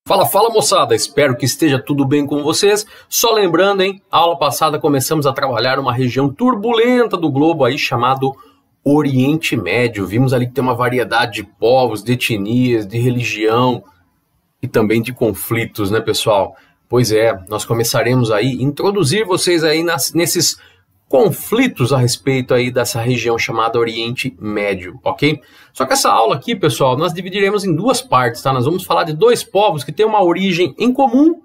Fala, fala moçada, espero que esteja tudo bem com vocês. Só lembrando, hein, a aula passada começamos a trabalhar uma região turbulenta do globo aí chamado Oriente Médio. Vimos ali que tem uma variedade de povos, de etnias, de religião e também de conflitos, né, pessoal? Pois é, nós começaremos aí a introduzir vocês aí nesses conflitos a respeito aí dessa região chamada Oriente Médio, ok? Só que essa aula aqui, pessoal, nós dividiremos em duas partes, tá? Nós vamos falar de dois povos que têm uma origem em comum,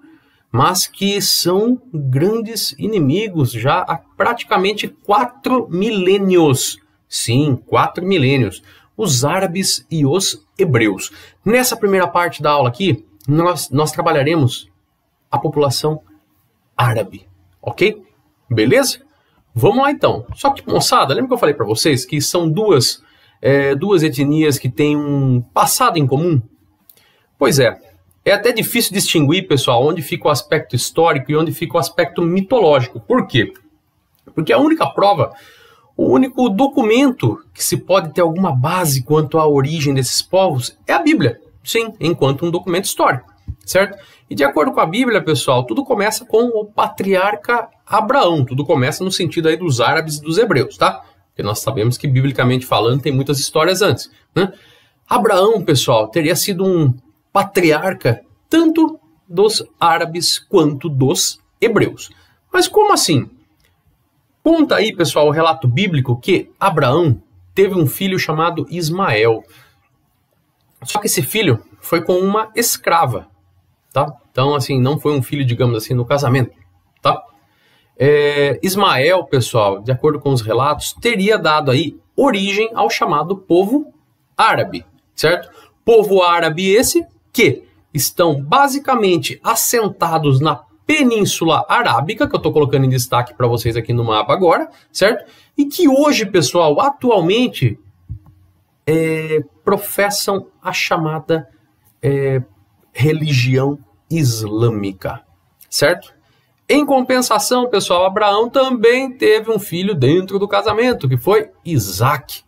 mas que são grandes inimigos já há praticamente 4 milênios. Sim, 4 milênios. Os árabes e os hebreus. Nessa primeira parte da aula aqui, nós trabalharemos a população árabe, ok? Beleza? Vamos lá então. Só que, moçada, lembra que eu falei para vocês que são duas etnias que têm um passado em comum? Pois é até difícil distinguir, pessoal, onde fica o aspecto histórico e onde fica o aspecto mitológico. Por quê? Porque a única prova, o único documento que se pode ter alguma base quanto à origem desses povos é a Bíblia. Sim, enquanto um documento histórico, certo? E de acordo com a Bíblia, pessoal, tudo começa com o patriarca Abraão. Tudo começa no sentido aí dos árabes e dos hebreus, tá? Porque nós sabemos que, biblicamente falando, tem muitas histórias antes, né? Abraão, pessoal, teria sido um patriarca tanto dos árabes quanto dos hebreus. Mas como assim? Conta aí, pessoal, o relato bíblico que Abraão teve um filho chamado Ismael. Só que esse filho foi com uma escrava, tá? Então, assim, não foi um filho, digamos assim, no casamento, tá? Ismael, pessoal, de acordo com os relatos, teria dado aí origem ao chamado povo árabe, certo? Povo árabe esse que estão basicamente assentados na Península Arábica, que eu estou colocando em destaque para vocês aqui no mapa agora, certo? E que hoje, pessoal, atualmente professam a chamada religião islâmica, certo? Em compensação, pessoal, Abraão também teve um filho dentro do casamento, que foi Isaac.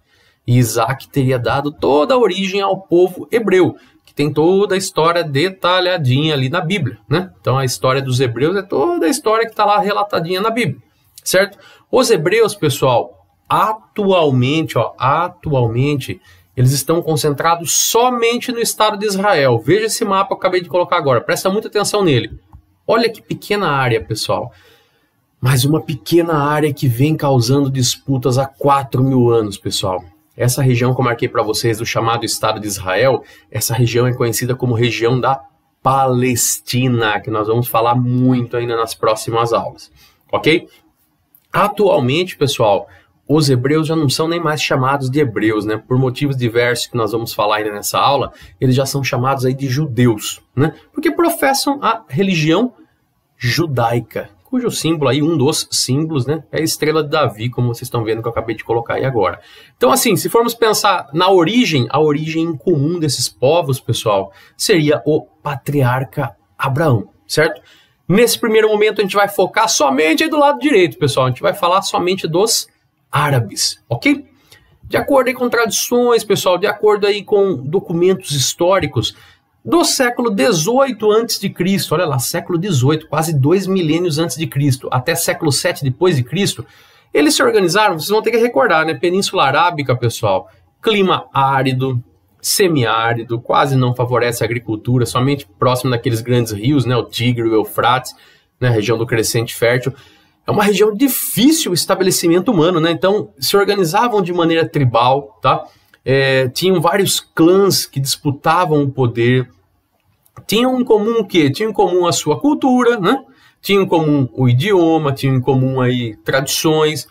E Isaac teria dado toda a origem ao povo hebreu, que tem toda a história detalhadinha ali na Bíblia, né? Então a história dos hebreus é toda a história que está lá relatadinha na Bíblia, certo? Os hebreus, pessoal, atualmente, eles estão concentrados somente no estado de Israel. Veja esse mapa que eu acabei de colocar agora, presta muita atenção nele. Olha que pequena área, pessoal. Mas uma pequena área que vem causando disputas há 4.000 anos, pessoal. Essa região que eu marquei para vocês, do chamado Estado de Israel, essa região é conhecida como região da Palestina, que nós vamos falar muito ainda nas próximas aulas, ok? Atualmente, pessoal, os hebreus já não são nem mais chamados de hebreus, né? Por motivos diversos que nós vamos falar ainda nessa aula, eles já são chamados aí de judeus, né? Porque professam a religião judaica, cujo símbolo aí, um dos símbolos, né, é a estrela de Davi, como vocês estão vendo que eu acabei de colocar aí agora. Então, assim, se formos pensar na origem, a origem em comum desses povos, pessoal, seria o patriarca Abraão, certo? Nesse primeiro momento a gente vai focar somente aí do lado direito, pessoal, a gente vai falar somente dos árabes, ok? De acordo aí com tradições, pessoal, de acordo aí com documentos históricos, do século XVIII a.C., olha lá, século XVIII, quase 2 milênios antes de Cristo, até século VII depois de Cristo, eles se organizaram, vocês vão ter que recordar, né? Península Arábica, pessoal, clima árido, semiárido, quase não favorece a agricultura, somente próximo daqueles grandes rios, né? O Tigre, o Eufrates, né? A região do Crescente Fértil. É uma região difícil o estabelecimento humano, né? Então, se organizavam de maneira tribal, tá? Tinham vários clãs que disputavam o poder, tinham em comum o quê? Tinham em comum a sua cultura, né? Tinham em comum o idioma, tinham em comum aí tradições,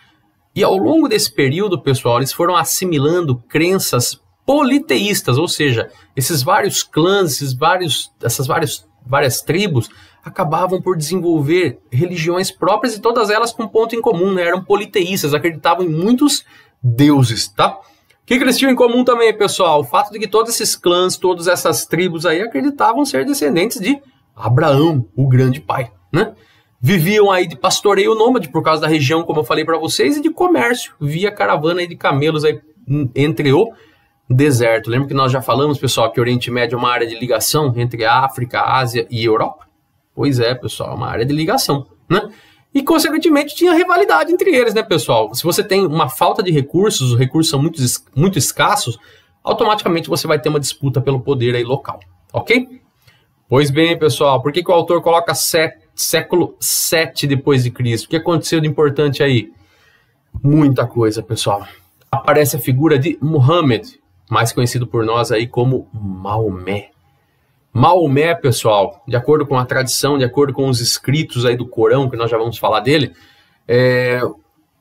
e ao longo desse período, pessoal, eles foram assimilando crenças politeístas, ou seja, esses vários clãs, essas várias tribos acabavam por desenvolver religiões próprias e todas elas com ponto em comum, né? Eram politeístas, acreditavam em muitos deuses, tá? O que eles tinham em comum também, pessoal? O fato de que todos esses clãs, todas essas tribos aí acreditavam ser descendentes de Abraão, o grande pai, né? Viviam aí de pastoreio nômade por causa da região, como eu falei para vocês, e de comércio, via caravana aí de camelos aí entre o deserto. Lembra que nós já falamos, pessoal, que o Oriente Médio é uma área de ligação entre a África, a Ásia e a Europa? Pois é, pessoal, é uma área de ligação, né? E, consequentemente, tinha rivalidade entre eles, né, pessoal? Se você tem uma falta de recursos, os recursos são muito escassos, automaticamente você vai ter uma disputa pelo poder aí local, ok? Pois bem, pessoal, por que o autor coloca século 7 depois de Cristo? O que aconteceu de importante aí? Muita coisa, pessoal. Aparece a figura de Muhammad, mais conhecido por nós aí como Maomé. Maomé, pessoal, de acordo com a tradição, de acordo com os escritos aí do Corão, que nós já vamos falar dele,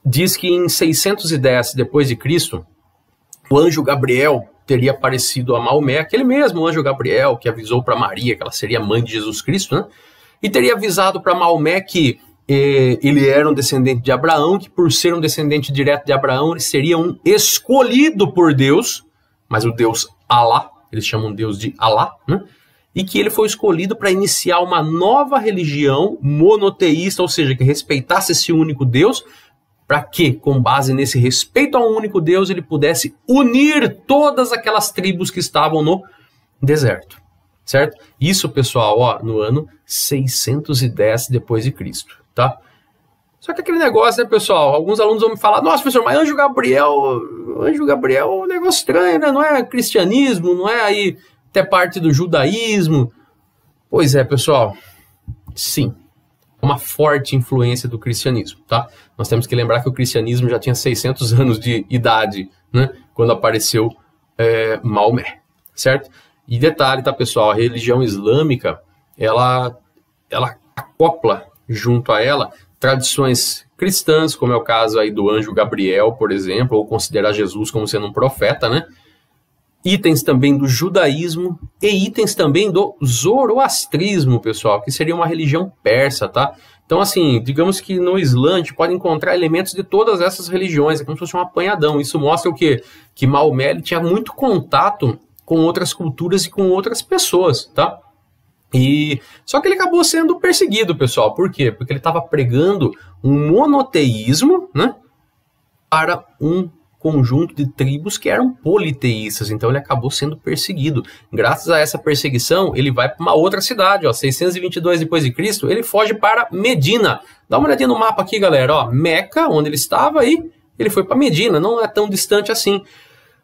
diz que em 610 depois de Cristo, o anjo Gabriel teria aparecido a Maomé, aquele mesmo anjo Gabriel que avisou para Maria que ela seria mãe de Jesus Cristo, né? E teria avisado para Maomé que ele era um descendente de Abraão, que por ser um descendente direto de Abraão, ele seria um escolhido por Deus, mas o Deus Alá, eles chamam Deus de Alá, né? E que ele foi escolhido para iniciar uma nova religião monoteísta, ou seja, que respeitasse esse único Deus, para que, com base nesse respeito a um único Deus, ele pudesse unir todas aquelas tribos que estavam no deserto, certo? Isso, pessoal, ó, no ano 610 depois de Cristo, tá? Só que aquele negócio, né, pessoal, alguns alunos vão me falar, nossa, professor, mas anjo Gabriel é um negócio estranho, né? Não é cristianismo, não é aí até parte do judaísmo. Pois é, pessoal, sim, uma forte influência do cristianismo, tá? Nós temos que lembrar que o cristianismo já tinha 600 anos de idade, né, quando apareceu Maomé, certo? E detalhe, tá, pessoal, a religião islâmica, ela acopla junto a ela tradições cristãs, como é o caso aí do anjo Gabriel, por exemplo, ou considerar Jesus como sendo um profeta, né? Itens também do judaísmo e itens também do zoroastrismo, pessoal, que seria uma religião persa, tá? Então, assim, digamos que no Islã a gente pode encontrar elementos de todas essas religiões, é como se fosse um apanhadão. Isso mostra o quê? Que Maomé ele tinha muito contato com outras culturas e com outras pessoas, tá? Só que ele acabou sendo perseguido, pessoal. Por quê? Porque ele estava pregando um monoteísmo, né, para um conjunto de tribos que eram politeístas, então ele acabou sendo perseguido. Graças a essa perseguição, ele vai para uma outra cidade, ó, 622 depois de Cristo, ele foge para Medina. Dá uma olhadinha no mapa aqui, galera, ó, Meca, onde ele estava, aí ele foi para Medina, não é tão distante assim.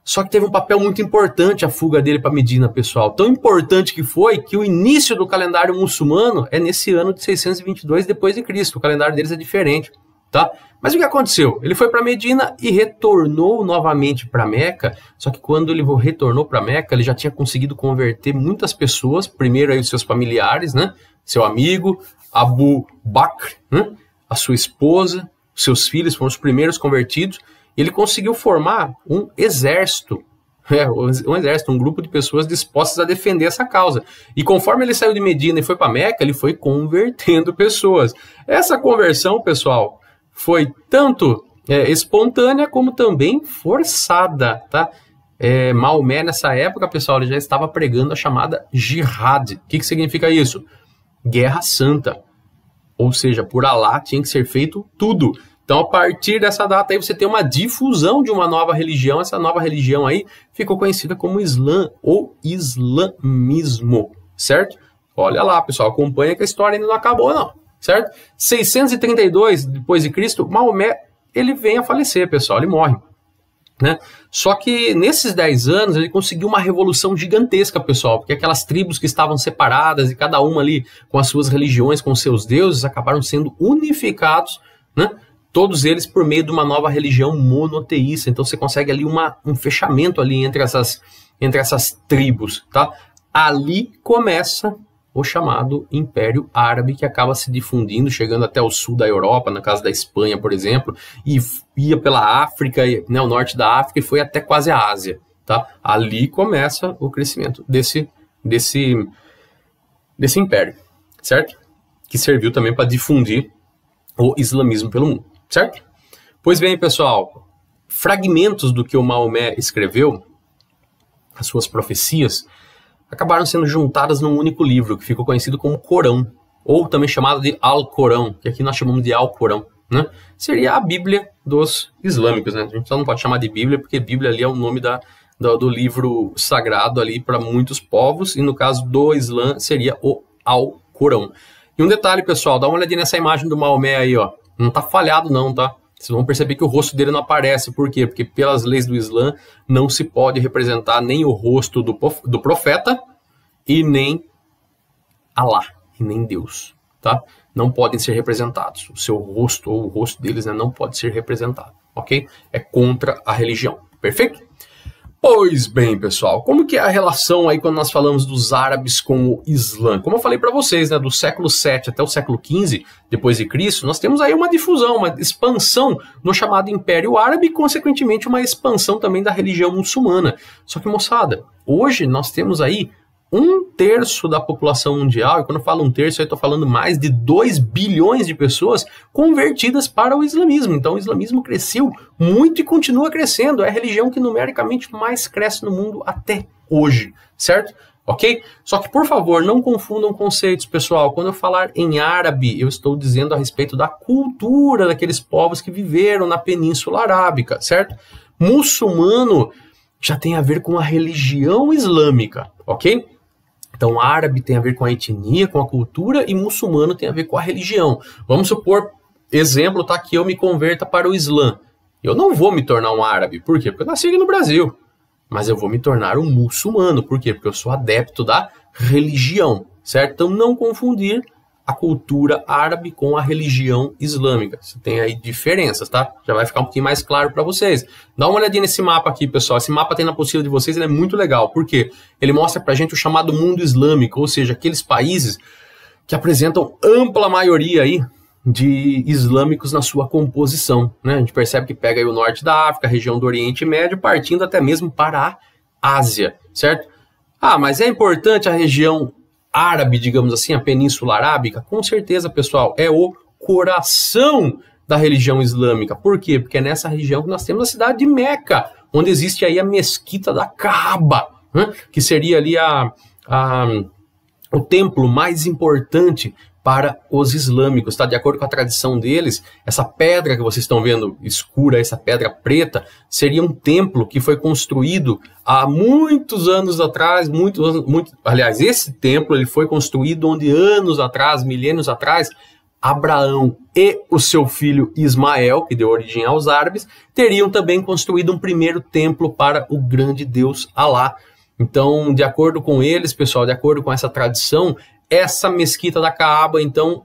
Só que teve um papel muito importante a fuga dele para Medina, pessoal. Tão importante que foi que o início do calendário muçulmano é nesse ano de 622 depois de Cristo. O calendário deles é diferente, tá? Mas o que aconteceu? Ele foi para Medina e retornou novamente para Meca, só que quando ele retornou para Meca, ele já tinha conseguido converter muitas pessoas, primeiro aí os seus familiares, né? Seu amigo, Abu Bakr, né? A sua esposa, seus filhos foram os primeiros convertidos, e ele conseguiu formar um exército, um grupo de pessoas dispostas a defender essa causa. E conforme ele saiu de Medina e foi para Meca, ele foi convertendo pessoas. Essa conversão, pessoal, foi tanto espontânea como também forçada, tá? Maomé, nessa época, pessoal, ele já estava pregando a chamada jihad. O que significa isso? Guerra santa. Ou seja, por Alá tinha que ser feito tudo. Então, a partir dessa data aí, você tem uma difusão de uma nova religião. Essa nova religião aí ficou conhecida como Islã ou islamismo, certo? Olha lá, pessoal, acompanha que a história ainda não acabou, não. Certo? 632 depois de Cristo, Maomé, ele vem a falecer, pessoal, ele morre, né? Só que nesses 10 anos ele conseguiu uma revolução gigantesca, pessoal, porque aquelas tribos que estavam separadas e cada uma ali com as suas religiões, com seus deuses, acabaram sendo unificados, né? Todos eles por meio de uma nova religião monoteísta. Então você consegue ali um fechamento ali entre essas tribos, tá? Ali começa o chamado Império Árabe, que acaba se difundindo, chegando até o sul da Europa, no caso da Espanha, por exemplo, e ia pela África, né, o norte da África, e foi até quase a Ásia, tá? Ali começa o crescimento desse império, certo? Que serviu também para difundir o islamismo pelo mundo, certo? Pois bem, pessoal, fragmentos do que o Maomé escreveu, as suas profecias, acabaram sendo juntadas num único livro, que ficou conhecido como Corão, ou também chamado de Alcorão, que aqui nós chamamos de Alcorão, né? Seria a Bíblia dos islâmicos, né? A gente só não pode chamar de Bíblia, porque Bíblia ali é o nome da do livro sagrado ali para muitos povos, e no caso do Islã seria o Alcorão. E um detalhe, pessoal, dá uma olhadinha nessa imagem do Maomé aí, ó. Não tá falhado não, tá? Vocês vão perceber que o rosto dele não aparece. Por quê? Porque pelas leis do Islã não se pode representar nem o rosto do profeta e nem Alá, e nem Deus, tá? Não podem ser representados. O seu rosto ou o rosto deles, né, não pode ser representado, ok? É contra a religião, perfeito? Pois bem, pessoal, como que é a relação aí quando nós falamos dos árabes com o Islã? Como eu falei para vocês, né, do século 7 até o século 15 depois de Cristo, nós temos aí uma difusão, uma expansão no chamado Império Árabe e, consequentemente, uma expansão também da religião muçulmana. Só que, moçada, hoje nós temos aí 1/3 da população mundial, e quando eu falo 1/3, eu estou falando mais de 2 bilhões de pessoas convertidas para o islamismo. Então o islamismo cresceu muito e continua crescendo, é a religião que numericamente mais cresce no mundo até hoje, certo? Ok? Só que, por favor, não confundam conceitos, pessoal. Quando eu falar em árabe, eu estou dizendo a respeito da cultura daqueles povos que viveram na Península Arábica, certo? Muçulmano já tem a ver com a religião islâmica, ok? Então, árabe tem a ver com a etnia, com a cultura, e muçulmano tem a ver com a religião. Vamos supor, exemplo, tá, que eu me converta para o Islã. Eu não vou me tornar um árabe. Por quê? Porque eu nasci aqui no Brasil. Mas eu vou me tornar um muçulmano. Por quê? Porque eu sou adepto da religião, certo? Então, não confundir a cultura árabe com a religião islâmica. Você tem aí diferenças, tá? Já vai ficar um pouquinho mais claro para vocês. Dá uma olhadinha nesse mapa aqui, pessoal. Esse mapa tem na apostila de vocês, ele é muito legal. Por quê? Ele mostra pra gente o chamado mundo islâmico, ou seja, aqueles países que apresentam ampla maioria aí de islâmicos na sua composição, né? A gente percebe que pega aí o norte da África, a região do Oriente Médio, partindo até mesmo para a Ásia, certo? Ah, mas é importante a região árabe, digamos assim, a Península Arábica? Com certeza, pessoal, é o coração da religião islâmica. Por quê? Porque é nessa região que nós temos a cidade de Meca, onde existe aí a mesquita da Kaaba, né? Que seria ali o templo mais importante para os islâmicos, tá? De acordo com a tradição deles, essa pedra que vocês estão vendo escura, essa pedra preta, seria um templo que foi construído há muitos anos atrás, aliás, esse templo ele foi construído onde anos atrás, milênios atrás, Abraão e o seu filho Ismael, que deu origem aos árabes, teriam também construído um primeiro templo para o grande Deus Alá. Então, de acordo com eles, pessoal, de acordo com essa tradição, essa mesquita da Kaaba, então,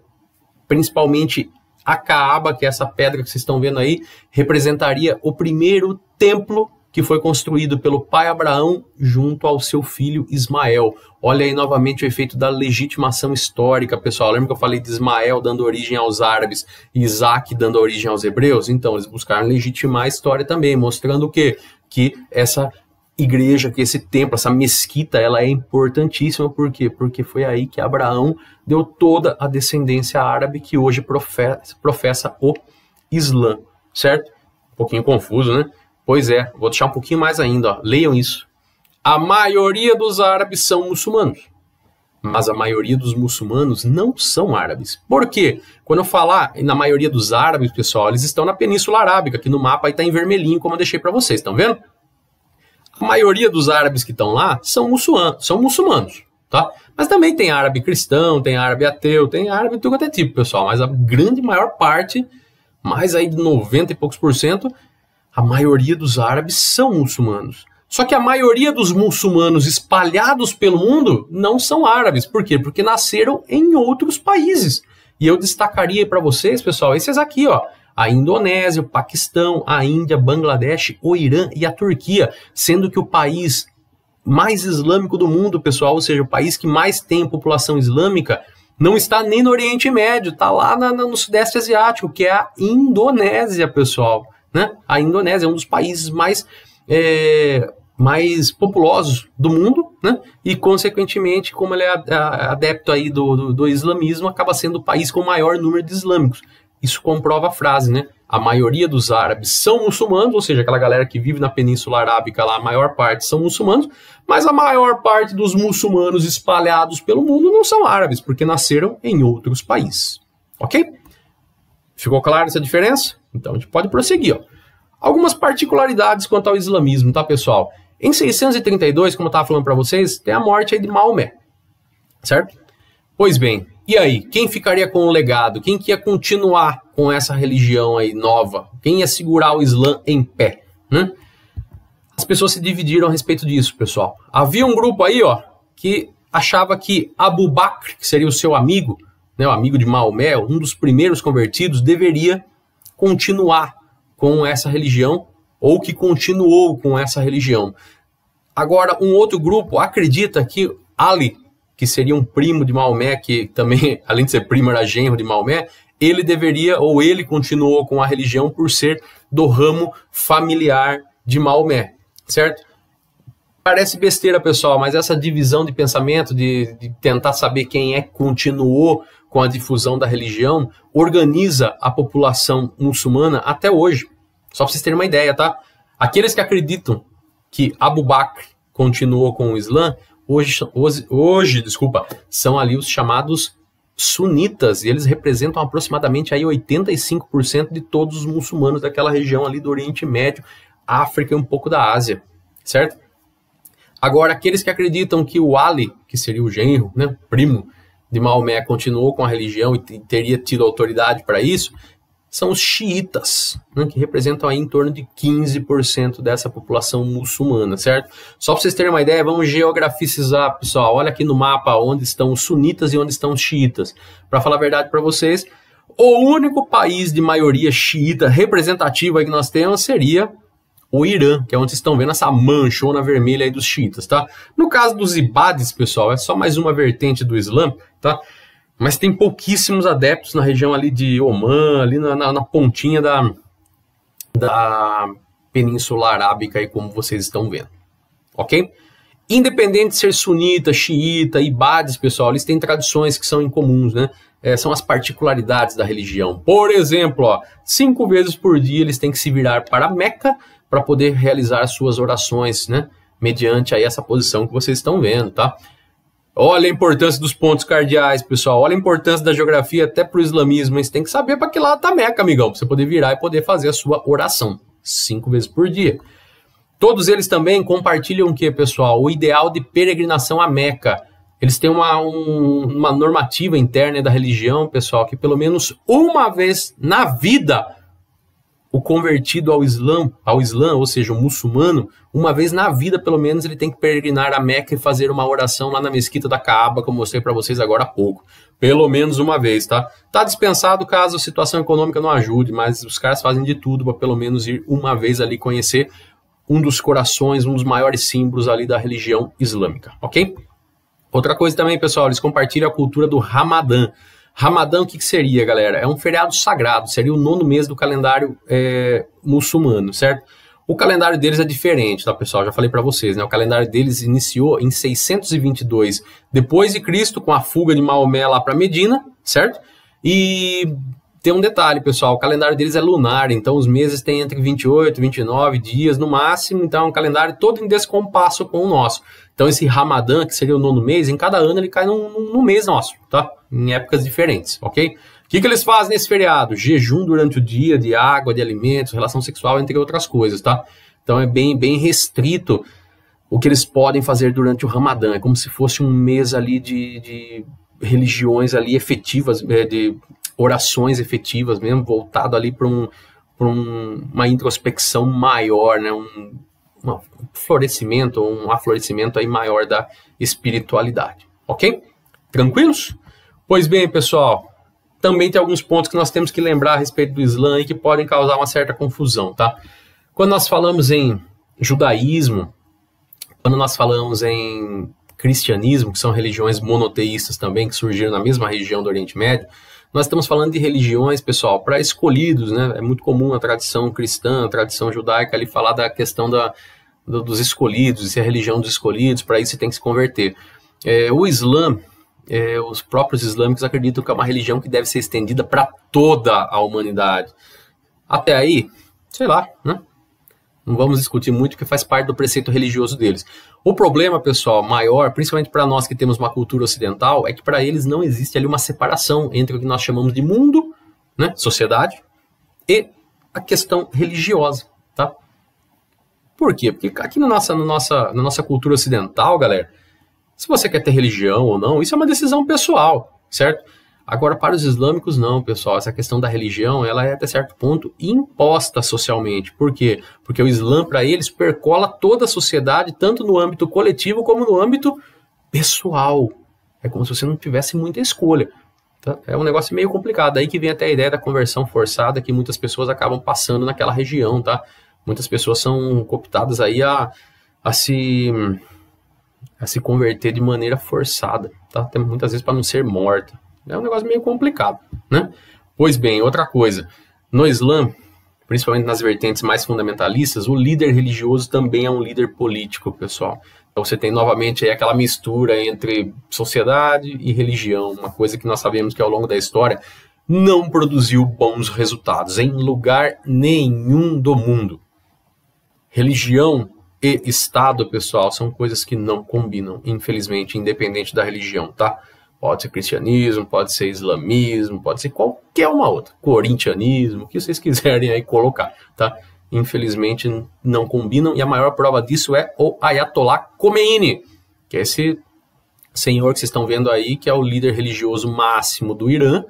principalmente a Kaaba, que é essa pedra que vocês estão vendo aí, representaria o primeiro templo que foi construído pelo pai Abraão junto ao seu filho Ismael. Olha aí novamente o efeito da legitimação histórica, pessoal. Lembra que eu falei de Ismael dando origem aos árabes e Isaac dando origem aos hebreus? Então, eles buscaram legitimar a história também, mostrando o quê? Que essa igreja, que esse templo, essa mesquita, ela é importantíssima. Por quê? Porque foi aí que Abraão deu toda a descendência árabe que hoje professa o Islã, certo? Um pouquinho confuso, né? Pois é, vou deixar um pouquinho mais ainda, ó. Leiam isso. A maioria dos árabes são muçulmanos, mas a maioria dos muçulmanos não são árabes. Por quê? Quando eu falar na maioria dos árabes, pessoal, eles estão na Península Arábica, que no mapa aí tá em vermelhinho, como eu deixei para vocês, estão vendo? A maioria dos árabes que estão lá são muçulmanos, tá? Mas também tem árabe cristão, tem árabe ateu, tem árabe de tudo quanto é tipo, pessoal. Mas a grande maior parte, mais aí de 90 e poucos %, a maioria dos árabes são muçulmanos. Só que a maioria dos muçulmanos espalhados pelo mundo não são árabes. Por quê? Porque nasceram em outros países. E eu destacaria para vocês, pessoal, esses aqui, ó. A Indonésia, o Paquistão, a Índia, Bangladesh, o Irã e a Turquia, sendo que o país mais islâmico do mundo, pessoal, ou seja, o país que mais tem população islâmica, não está nem no Oriente Médio, está lá no Sudeste Asiático, que é a Indonésia, pessoal, né? A Indonésia é um dos países mais populosos do mundo, né? E, consequentemente, como ele é adepto aí do islamismo, acaba sendo o país com o maior número de islâmicos. Isso comprova a frase, né? A maioria dos árabes são muçulmanos, ou seja, aquela galera que vive na Península Arábica lá, a maior parte são muçulmanos, mas a maior parte dos muçulmanos espalhados pelo mundo não são árabes, porque nasceram em outros países. Ok? Ficou clara essa diferença? Então a gente pode prosseguir, ó. Algumas particularidades quanto ao islamismo, tá, pessoal? Em 632, como eu estava falando para vocês, tem a morte aí de Maomé, certo? Pois bem, e aí? Quem ficaria com o legado? Quem que ia continuar com essa religião aí nova? Quem ia segurar o Islã em pé, né? As pessoas se dividiram a respeito disso, pessoal. Havia um grupo aí, ó, que achava que Abu Bakr, que seria o seu amigo, né, o amigo de Maomé, um dos primeiros convertidos, deveria continuar com essa religião, ou que continuou com essa religião. Agora, um outro grupo acredita que Ali, que seria um primo de Maomé, que também, além de ser primo, era genro de Maomé, ele deveria, ou ele continuou com a religião por ser do ramo familiar de Maomé, certo? Parece besteira, pessoal, mas essa divisão de pensamento, de tentar saber quem é que continuou com a difusão da religião, organiza a população muçulmana até hoje. Só para vocês terem uma ideia, tá? Aqueles que acreditam que Abu Bakr continuou com o Islã, hoje, são ali os chamados sunitas, e eles representam aproximadamente aí 85% de todos os muçulmanos daquela região ali do Oriente Médio, África e um pouco da Ásia, certo? Agora, aqueles que acreditam que o Ali, que seria o genro, né, primo de Maomé, continuou com a religião e teria tido autoridade para isso, são os xiitas, né, que representam aí em torno de 15% dessa população muçulmana, certo? Só para vocês terem uma ideia, vamos geografizar, pessoal. Olha aqui no mapa onde estão os sunitas e onde estão os xiitas. Para falar a verdade para vocês, o único país de maioria xiita representativa que nós temos seria o Irã, que é onde vocês estão vendo essa manchona vermelha aí dos xiitas, tá? No caso dos ibades, pessoal, é só mais uma vertente do Islã, tá? Mas tem pouquíssimos adeptos na região ali de Omã, ali na pontinha da Península Arábica, aí, como vocês estão vendo, ok? Independente de ser sunita, xiita, ibades, pessoal, eles têm tradições que são incomuns, né? São as particularidades da religião. Por exemplo, ó, 5 vezes por dia eles têm que se virar para Meca para poder realizar suas orações, né? Mediante aí essa posição que vocês estão vendo, tá? Olha a importância dos pontos cardeais, pessoal. Olha a importância da geografia até para o islamismo. Você tem que saber para que lado tá Meca, amigão, para você poder virar e poder fazer a sua oração 5 vezes por dia. Todos eles também compartilham o que, pessoal? O ideal de peregrinação a Meca. Eles têm uma normativa interna da religião, pessoal, que pelo menos uma vez na vida o convertido ao Islã, ou seja, o muçulmano, uma vez na vida, pelo menos, ele tem que peregrinar a Meca e fazer uma oração lá na mesquita da Kaaba, que eu mostrei para vocês agora há pouco. Pelo menos uma vez, tá? Tá dispensado caso a situação econômica não ajude, mas os caras fazem de tudo para pelo menos ir uma vez ali conhecer um dos corações, um dos maiores símbolos ali da religião islâmica, ok? Outra coisa também, pessoal, eles compartilham a cultura do Ramadã. Ramadã, o que seria, galera? É um feriado sagrado, seria o 9º mês do calendário muçulmano, certo? O calendário deles é diferente, tá, pessoal? Já falei para vocês, né? O calendário deles iniciou em 622 depois de Cristo, com a fuga de Maomé lá para Medina, certo? E tem um detalhe, pessoal, o calendário deles é lunar, então os meses têm entre 28 e 29 dias no máximo, então é um calendário todo em descompasso com o nosso. Então esse Ramadã, que seria o 9º mês, em cada ano ele cai num mês nosso, tá? Em épocas diferentes, ok? O que eles fazem nesse feriado? Jejum durante o dia, de água, de alimentos, relação sexual, entre outras coisas, tá? Então é bem restrito o que eles podem fazer durante o Ramadã. É como se fosse um mês ali de religiões ali efetivas, de orações efetivas mesmo, voltado ali para uma introspecção maior, né? Um florescimento, um aflorescimento aí maior da espiritualidade, ok? Tranquilos? Pois bem, pessoal, também tem alguns pontos que nós temos que lembrar a respeito do Islã e que podem causar uma certa confusão, tá? Quando nós falamos em judaísmo, quando nós falamos em cristianismo, que são religiões monoteístas também, que surgiram na mesma região do Oriente Médio, nós estamos falando de religiões, pessoal, para escolhidos, né? É muito comum a tradição cristã, a tradição judaica ali falar da questão dos escolhidos, de ser a religião dos escolhidos, para isso você tem que se converter. O Islã, os próprios islâmicos acreditam que é uma religião que deve ser estendida para toda a humanidade. Até aí, sei lá, né? Não vamos discutir muito, porque faz parte do preceito religioso deles. O problema, pessoal, maior, principalmente para nós que temos uma cultura ocidental, é que para eles não existe ali uma separação entre o que nós chamamos de mundo, né, sociedade, e a questão religiosa, tá? Por quê? Porque aqui na nossa cultura ocidental, galera, se você quer ter religião ou não, isso é uma decisão pessoal, certo? Agora, para os islâmicos, não, pessoal. Essa questão da religião, ela é, até certo ponto, imposta socialmente. Por quê? Porque o Islã, para eles, percola toda a sociedade, tanto no âmbito coletivo como no âmbito pessoal. É como se você não tivesse muita escolha. Tá? É um negócio meio complicado. Daí que vem até a ideia da conversão forçada, que muitas pessoas acabam passando naquela região, tá? Muitas pessoas são cooptadas aí a se converter de maneira forçada, tá? Até muitas vezes para não ser morta. É um negócio meio complicado, né? Pois bem, outra coisa. No Islã, principalmente nas vertentes mais fundamentalistas, o líder religioso também é um líder político, pessoal. Então você tem novamente aí aquela mistura entre sociedade e religião, uma coisa que nós sabemos que ao longo da história não produziu bons resultados em lugar nenhum do mundo. Religião e Estado, pessoal, são coisas que não combinam, infelizmente, independente da religião, tá? Pode ser cristianismo, pode ser islamismo, pode ser qualquer uma outra. Corintianismo, o que vocês quiserem aí colocar, tá? Infelizmente não combinam, e a maior prova disso é o Ayatollah Khomeini, que é esse senhor que vocês estão vendo aí, que é o líder religioso máximo do Irã,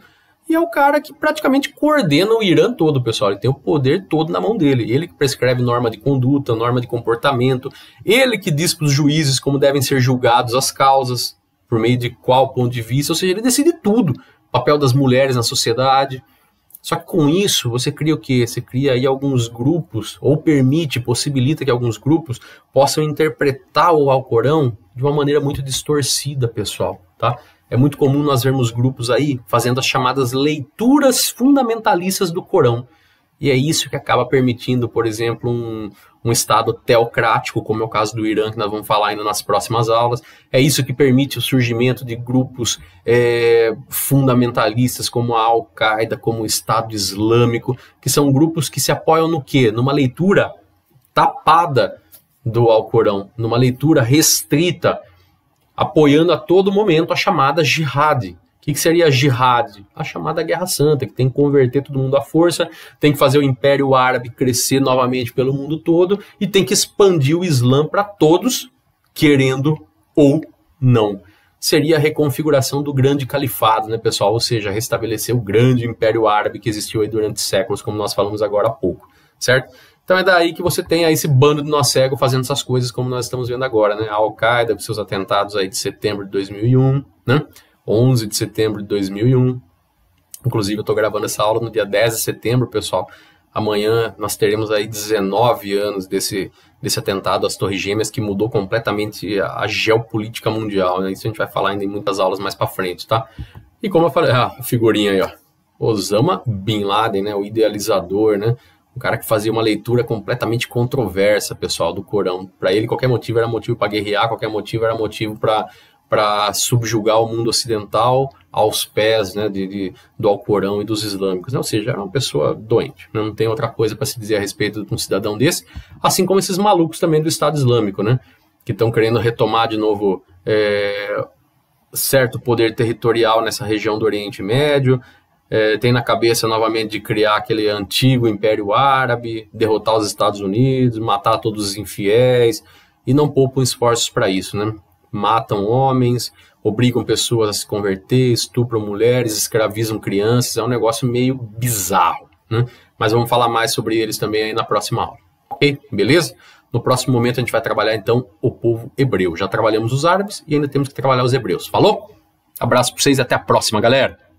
e é o cara que praticamente coordena o Irã todo, pessoal. Ele tem o poder todo na mão dele. Ele que prescreve norma de conduta, norma de comportamento, ele que diz para os juízes como devem ser julgados as causas, por meio de qual ponto de vista, ou seja, ele decide tudo. O papel das mulheres na sociedade. Só que com isso, você cria o quê? Você cria aí alguns grupos, ou possibilita que alguns grupos possam interpretar o Alcorão de uma maneira muito distorcida, pessoal, tá? É muito comum nós vermos grupos aí fazendo as chamadas leituras fundamentalistas do Corão. E é isso que acaba permitindo, por exemplo, um Estado teocrático, como é o caso do Irã, que nós vamos falar ainda nas próximas aulas. É isso que permite o surgimento de grupos fundamentalistas, como a Al-Qaeda, como o Estado Islâmico, que são grupos que se apoiam no quê? Numa leitura tapada do Alcorão, numa leitura restrita, apoiando a todo momento a chamada jihad. O que seria a jihad? A chamada Guerra Santa, que tem que converter todo mundo à força, tem que fazer o Império Árabe crescer novamente pelo mundo todo e tem que expandir o Islã para todos, querendo ou não. Seria a reconfiguração do grande califado, né, pessoal? Ou seja, restabelecer o grande Império Árabe que existiu aí durante séculos, como nós falamos agora há pouco, certo? Então é daí que você tem aí esse bando de nó cego fazendo essas coisas como nós estamos vendo agora, né? A Al-Qaeda, com seus atentados aí de setembro de 2001, né? 11 de setembro de 2001. Inclusive, eu estou gravando essa aula no dia 10 de setembro, pessoal. Amanhã nós teremos aí 19 anos desse atentado às Torres Gêmeas, que mudou completamente a geopolítica mundial, né? Isso a gente vai falar ainda em muitas aulas mais para frente, tá? E como eu falei, a figurinha aí, ó. Osama Bin Laden, né? O idealizador, né? Um cara que fazia uma leitura completamente controversa, pessoal, do Corão. Para ele, qualquer motivo era motivo para guerrear, qualquer motivo era motivo para subjugar o mundo ocidental aos pés, né, do Alcorão e dos islâmicos. Ou seja, era uma pessoa doente. Né? Não tem outra coisa para se dizer a respeito de um cidadão desse. Assim como esses malucos também do Estado Islâmico, né, que estão querendo retomar de novo certo poder territorial nessa região do Oriente Médio. Tem na cabeça novamente de criar aquele antigo Império Árabe, derrotar os Estados Unidos, matar todos os infiéis, e não poupam esforços para isso, né? Matam homens, obrigam pessoas a se converter, estupram mulheres, escravizam crianças, é um negócio meio bizarro, né? Mas vamos falar mais sobre eles também aí na próxima aula, ok? Beleza? No próximo momento a gente vai trabalhar então o povo hebreu. Já trabalhamos os árabes e ainda temos que trabalhar os hebreus. Falou? Abraço para vocês e até a próxima, galera!